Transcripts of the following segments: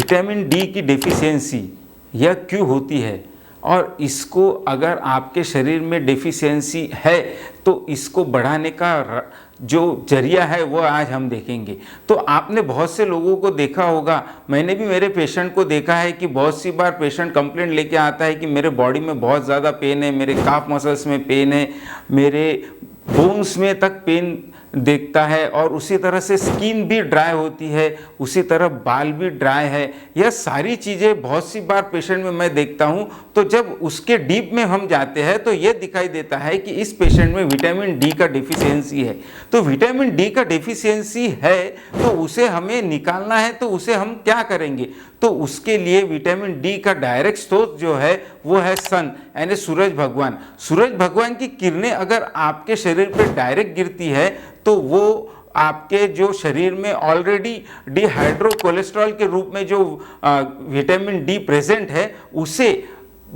Vitamin D की deficiency यह क्यों होती है और इसको अगर आपके शरीर में डेफिशिएंसी है तो इसको बढ़ाने का जो जरिया है वो आज हम देखेंगे। तो आपने बहुत से लोगों को देखा होगा, मैंने भी मेरे पेशेंट को देखा है कि बहुत सी बार पेशेंट कंप्लेंट लेके आता है कि मेरे बॉडी में बहुत ज़्यादा पेन है, मेरे काफ मसल्स में पेन है, मेरे बोन्स में तक पेन देखता है और उसी तरह से स्किन भी ड्राई होती है, उसी तरह बाल भी ड्राई है। यह सारी चीज़ें बहुत सी बार पेशेंट में मैं देखता हूँ। तो जब उसके डीप में हम जाते हैं तो यह दिखाई देता है कि इस पेशेंट में विटामिन डी का डेफिशिएंसी है। तो विटामिन डी का डेफिशिएंसी है तो उसे हमें निकालना है, तो उसे हम क्या करेंगे? तो उसके लिए विटामिन डी का डायरेक्ट स्रोत जो है वो है सन, यानी सूरज भगवान। सूरज भगवान की किरणें अगर आपके शरीर पर डायरेक्ट गिरती है तो वो आपके जो शरीर में ऑलरेडी डिहाइड्रो कोलेस्ट्रॉल के रूप में जो विटामिन डी प्रेजेंट है उसे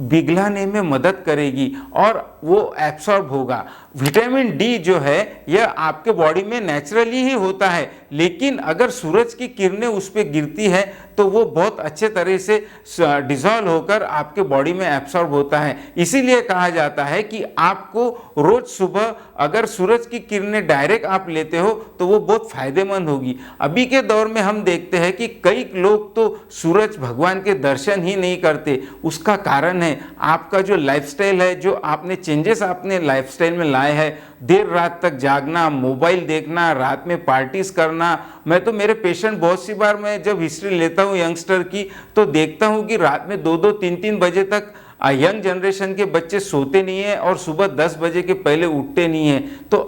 पिघलाने में मदद करेगी और वो एब्सॉर्ब होगा। विटामिन डी जो है यह आपके बॉडी में नेचुरली ही होता है, लेकिन अगर सूरज की किरणें उस पर गिरती है तो वो बहुत अच्छे तरह से डिसॉल्व होकर आपके बॉडी में एब्सॉर्ब होता है। इसीलिए कहा जाता है कि आपको रोज सुबह अगर सूरज की किरणें डायरेक्ट आप लेते हो तो वो बहुत फायदेमंद होगी। अभी के दौर में हम देखते हैं कि कई लोग तो सूरज भगवान के दर्शन ही नहीं करते। उसका कारण है आपका जो लाइफस्टाइल है, जो आपने चेंजेस अपने लाइफस्टाइल में लाए हैं, देर रात तक जागना, मोबाइल देखना, रात में पार्टीज करना। मैं तो मेरे पेशेंट बहुत सी बार मैं जब हिस्ट्री लेता हूँ यंगस्टर की तो देखता हूँ कि रात में 2-2, 3-3 बजे तक यंग जनरेशन के बच्चे सोते नहीं है और सुबह 10 बजे के पहले उठते नहीं है। तो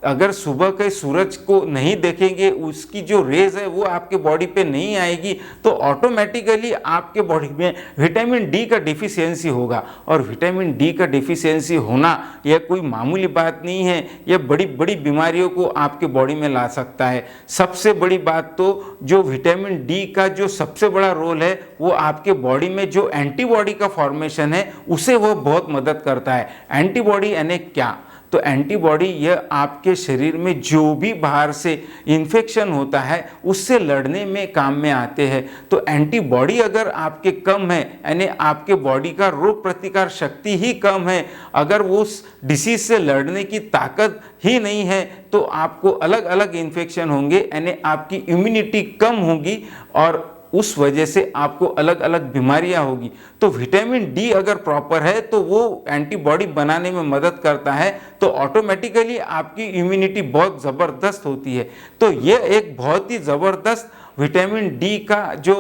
अगर सुबह के सूरज को नहीं देखेंगे, उसकी जो रेज है वो आपके बॉडी पे नहीं आएगी तो ऑटोमेटिकली आपके बॉडी में विटामिन डी का डिफिशियंसी होगा। और विटामिन डी का डिफिशियंसी होना यह कोई मामूली बात नहीं है, यह बड़ी बड़ी बीमारियों को आपके बॉडी में ला सकता है। सबसे बड़ी बात तो जो विटामिन डी का जो सबसे बड़ा रोल है वो आपके बॉडी में जो एंटीबॉडी का फॉर्मेशन है उसे वो बहुत मदद करता है। एंटीबॉडी यानी क्या? तो एंटीबॉडी यह आपके शरीर में जो भी बाहर से इन्फेक्शन होता है उससे लड़ने में काम में आते हैं। तो एंटीबॉडी अगर आपके कम है, यानी आपके बॉडी का रोग प्रतिकार शक्ति ही कम है, अगर वो उस डिसीज से लड़ने की ताकत ही नहीं है तो आपको अलग अलग इन्फेक्शन होंगे, यानी आपकी इम्यूनिटी कम होगी और उस वजह से आपको अलग अलग बीमारियां होगी। तो विटामिन डी अगर प्रॉपर है तो वो एंटीबॉडी बनाने में मदद करता है, तो ऑटोमेटिकली आपकी इम्यूनिटी बहुत ज़बरदस्त होती है। तो ये एक बहुत ही ज़बरदस्त विटामिन डी का जो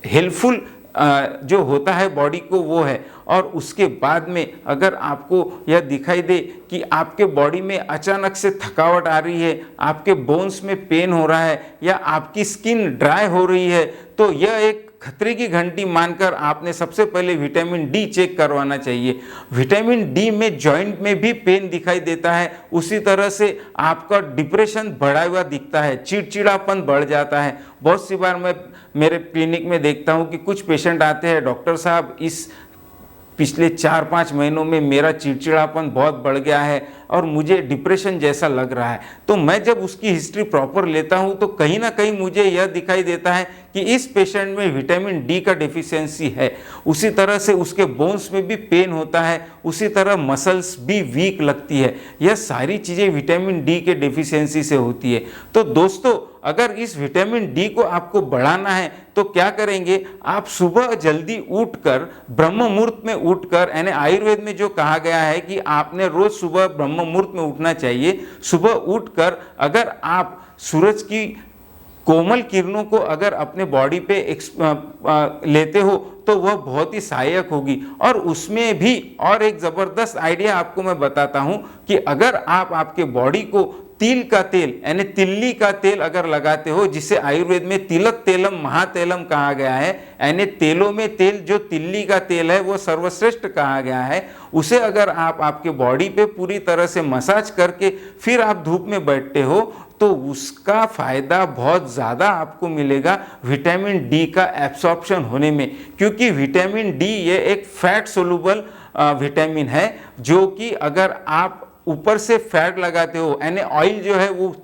हेल्पफुल जो होता है बॉडी को वो है। और उसके बाद में अगर आपको यह दिखाई दे कि आपके बॉडी में अचानक से थकावट आ रही है, आपके बोन्स में पेन हो रहा है या आपकी स्किन ड्राई हो रही है, तो यह एक खतरे की घंटी मानकर आपने सबसे पहले विटामिन डी चेक करवाना चाहिए। विटामिन डी में जॉइंट में भी पेन दिखाई देता है, उसी तरह से आपका डिप्रेशन बढ़ा हुआ दिखता है, चिड़चिड़ापन बढ़ जाता है। बहुत सी बार मैं मेरे क्लिनिक में देखता हूँ कि कुछ पेशेंट आते हैं, डॉक्टर साहब इस पिछले 4-5 महीनों में मेरा चिड़चिड़ापन बहुत बढ़ गया है और मुझे डिप्रेशन जैसा लग रहा है। तो मैं जब उसकी हिस्ट्री प्रॉपर लेता हूं तो कहीं ना कहीं मुझे यह दिखाई देता है कि इस पेशेंट में विटामिन डी का डेफिशिएंसी है। उसी तरह से उसके बोन्स में भी पेन होता है, उसी तरह मसल्स भी वीक लगती है। यह सारी चीज़ें विटामिन डी के डेफिशिएंसी से होती है। तो दोस्तों, अगर इस विटामिन डी को आपको बढ़ाना है तो क्या करेंगे? आप सुबह जल्दी उठकर, ब्रह्म मुहूर्त में उठकर, यानी आयुर्वेद में जो कहा गया है कि आपने रोज सुबह ब्रह्म मुहूर्त में उठना चाहिए। सुबह उठकर अगर आप सूरज की कोमल किरणों को अगर अपने बॉडी पे लेते हो तो वह बहुत ही सहायक होगी। और उसमें भी और एक ज़बरदस्त आइडिया आपको मैं बताता हूँ कि अगर आप आपके बॉडी को तिल का तेल यानी तिल्ली का तेल अगर लगाते हो, जिसे आयुर्वेद में तिलक तेलम महातेलम कहा गया है, यानी तेलों में तेल जो तिल्ली का तेल है वो सर्वश्रेष्ठ कहा गया है, उसे अगर आप आपके बॉडी पे पूरी तरह से मसाज करके फिर आप धूप में बैठते हो तो उसका फ़ायदा बहुत ज़्यादा आपको मिलेगा विटामिन डी का एब्सॉर्प्शन होने में। क्योंकि विटामिन डी ये एक फैट सोलुबल विटामिन है, जो कि अगर आप ऊपर से फैट लगाते हो, यानी ऑयल जो है वो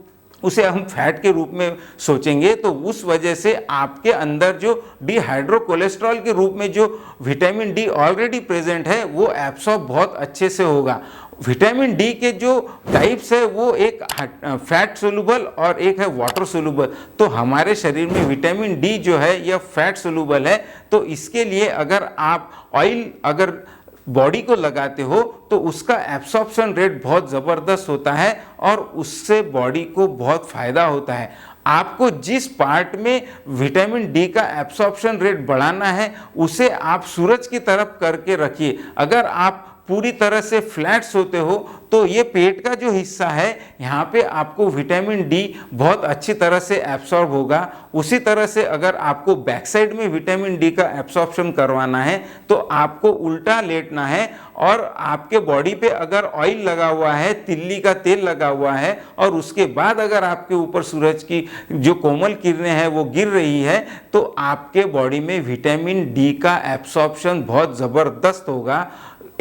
उसे हम फैट के रूप में सोचेंगे, तो उस वजह से आपके अंदर जो डिहाइड्रोकोलेस्ट्रॉल के रूप में जो विटामिन डी ऑलरेडी प्रेजेंट है वो एब्सॉर्ब बहुत अच्छे से होगा। विटामिन डी के जो टाइप्स है वो एक फैट सोलुबल और एक है वाटर सोलुबल। तो हमारे शरीर में विटामिन डी जो है यह फैट सोलुबल है, तो इसके लिए अगर आप ऑयल अगर बॉडी को लगाते हो तो उसका एब्सॉर्प्शन रेट बहुत ज़बरदस्त होता है और उससे बॉडी को बहुत फ़ायदा होता है। आपको जिस पार्ट में विटामिन डी का एब्सॉर्प्शन रेट बढ़ाना है उसे आप सूरज की तरफ करके रखिए। अगर आप पूरी तरह से फ्लैट सोते हो तो ये पेट का जो हिस्सा है यहाँ पे आपको विटामिन डी बहुत अच्छी तरह से एब्सॉर्ब होगा। उसी तरह से अगर आपको बैक साइड में विटामिन डी का एब्सॉर्प्शन करवाना है तो आपको उल्टा लेटना है और आपके बॉडी पे अगर ऑयल लगा हुआ है, तिल्ली का तेल लगा हुआ है और उसके बाद अगर आपके ऊपर सूरज की जो कोमल किरणें हैं वो गिर रही है तो आपके बॉडी में विटामिन डी का एब्सॉर्प्शन बहुत ज़बरदस्त होगा।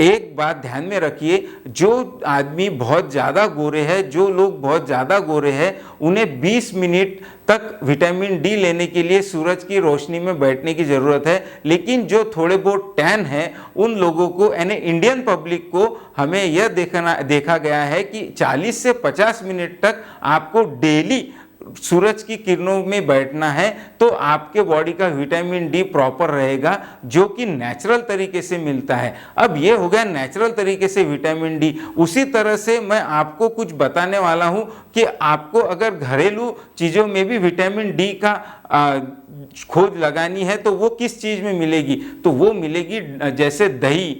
एक बात ध्यान में रखिए, जो आदमी बहुत ज़्यादा गोरे हैं, जो लोग बहुत ज़्यादा गोरे हैं, उन्हें 20 मिनट तक विटामिन डी लेने के लिए सूरज की रोशनी में बैठने की ज़रूरत है। लेकिन जो थोड़े बहुत टैन हैं उन लोगों को यानी इंडियन पब्लिक को हमें यह देखा गया है कि 40 से 50 मिनट तक आपको डेली सूरज की किरणों में बैठना है, तो आपके बॉडी का विटामिन डी प्रॉपर रहेगा जो कि नेचुरल तरीके से मिलता है। अब ये हो गया नेचुरल तरीके से विटामिन डी। उसी तरह से मैं आपको कुछ बताने वाला हूँ कि आपको अगर घरेलू चीज़ों में भी विटामिन डी का खोज लगानी है तो वो किस चीज़ में मिलेगी, तो वो मिलेगी जैसे दही,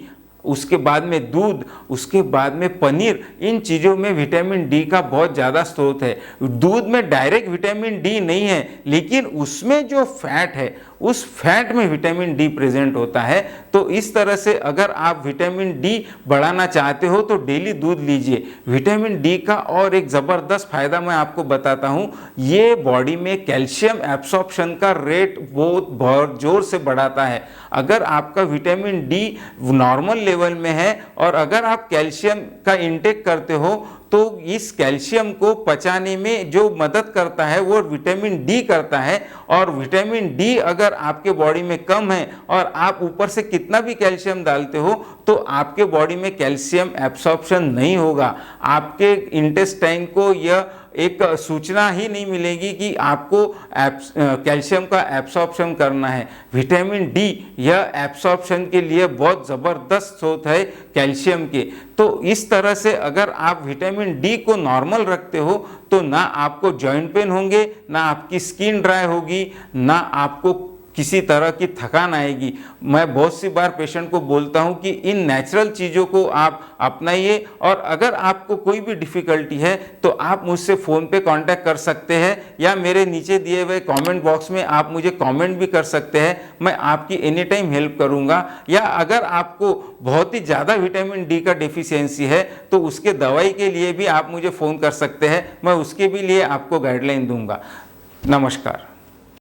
उसके बाद में दूध, उसके बाद में पनीर। इन चीज़ों में विटामिन डी का बहुत ज़्यादा स्रोत है। दूध में डायरेक्ट विटामिन डी नहीं है लेकिन उसमें जो फैट है उस फैट में विटामिन डी प्रेजेंट होता है। तो इस तरह से अगर आप विटामिन डी बढ़ाना चाहते हो तो डेली दूध लीजिए। विटामिन डी का और एक ज़बरदस्त फ़ायदा मैं आपको बताता हूँ, ये बॉडी में कैल्शियम एब्सॉर्प्शन का रेट बहुत ज़ोर से बढ़ाता है। अगर आपका विटामिन डी नॉर्मल लेवल में है और अगर आप कैल्शियम का इंटेक करते हो तो इस कैल्शियम को पचाने में जो मदद करता है वो विटामिन डी करता है। और विटामिन डी अगर आपके बॉडी में कम है और आप ऊपर से कितना भी कैल्शियम डालते हो तो आपके बॉडी में कैल्शियम एब्सॉर्प्शन नहीं होगा। आपके इंटेस्टाइन को यह एक सूचना ही नहीं मिलेगी कि आपको कैल्शियम का एब्सॉर्प्शन करना है। विटामिन डी यह एब्सॉर्प्शन के लिए बहुत ज़बरदस्त स्रोत है कैल्शियम के। तो इस तरह से अगर आप विटामिन डी को नॉर्मल रखते हो तो ना आपको जॉइंट पेन होंगे, ना आपकी स्किन ड्राई होगी, ना आपको किसी तरह की थकान आएगी। मैं बहुत सी बार पेशेंट को बोलता हूं कि इन नेचुरल चीज़ों को आप अपनाइए और अगर आपको कोई भी डिफ़िकल्टी है तो आप मुझसे फ़ोन पे कांटेक्ट कर सकते हैं या मेरे नीचे दिए हुए कमेंट बॉक्स में आप मुझे कमेंट भी कर सकते हैं। मैं आपकी एनी टाइम हेल्प करूंगा। या अगर आपको बहुत ही ज़्यादा विटामिन डी का डिफिशियंसी है तो उसके दवाई के लिए भी आप मुझे फ़ोन कर सकते हैं, मैं उसके भी लिए आपको गाइडलाइन दूंगा। नमस्कार।